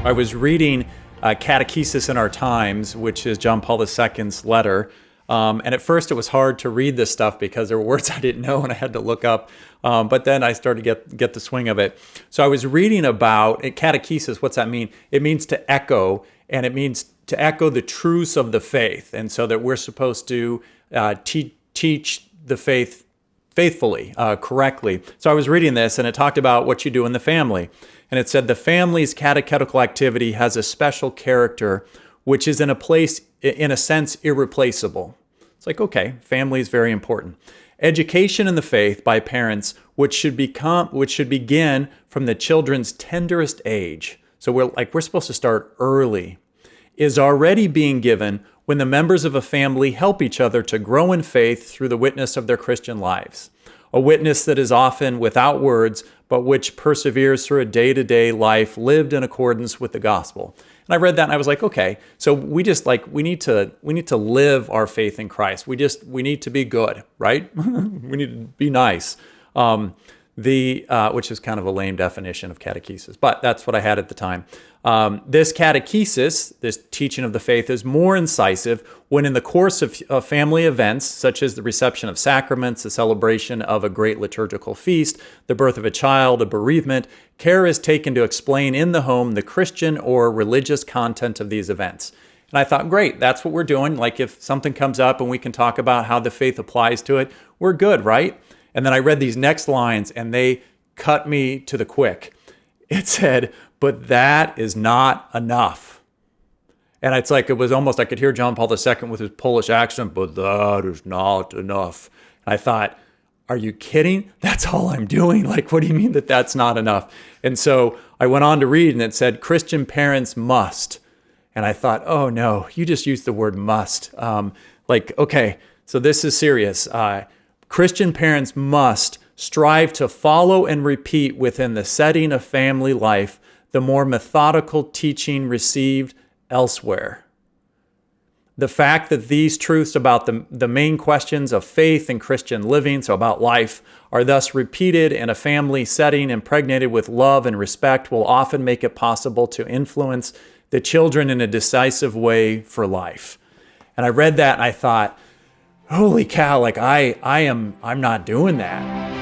I was reading Catechesis in Our Times, which is John Paul II's letter. And at first it was hard to read this stuff because there were words I didn't know and I had to look up. But then I started to get the swing of it. So I was reading about catechesis. What's that mean? It means to echo, and it means to echo the truths of the faith. And so that we're supposed to teach the faith faithfully, correctly. So I was reading this, and it talked about what you do in the family. And it said the family's catechetical activity has a special character, which is in a sense, irreplaceable. It's like, okay, family is very important. Education in the faith by parents, which should begin from the children's tenderest age. So we're supposed to start early, is already being given when the members of a family help each other to grow in faith through the witness of their Christian lives. A witness that is often without words, but which perseveres through a day-to-day life lived in accordance with the gospel. And I read that and I was like, okay, so we need to live our faith in Christ. We need to be good, right? We need to be nice. Which is kind of a lame definition of catechesis, but that's what I had at the time. This catechesis, this teaching of the faith, is more incisive when in the course of family events, such as the reception of sacraments, the celebration of a great liturgical feast, the birth of a child, a bereavement, care is taken to explain in the home the Christian or religious content of these events. And I thought, great, that's what we're doing. Like if something comes up and we can talk about how the faith applies to it, we're good, right? And then I read these next lines and they cut me to the quick. It said, but that is not enough. And it's like, it was almost, I could hear John Paul II with his Polish accent, but that is not enough. And I thought, are you kidding? That's all I'm doing. Like, what do you mean that that's not enough? And so I went on to read and it said, Christian parents must. And I thought, oh no, you just used the word must. Okay, so this is serious. Christian parents must strive to follow and repeat within the setting of family life the more methodical teaching received elsewhere. The fact that these truths about the main questions of faith and Christian living, so about life, are thus repeated in a family setting impregnated with love and respect will often make it possible to influence the children in a decisive way for life. And I read that and I thought, holy cow, like I'm not doing that.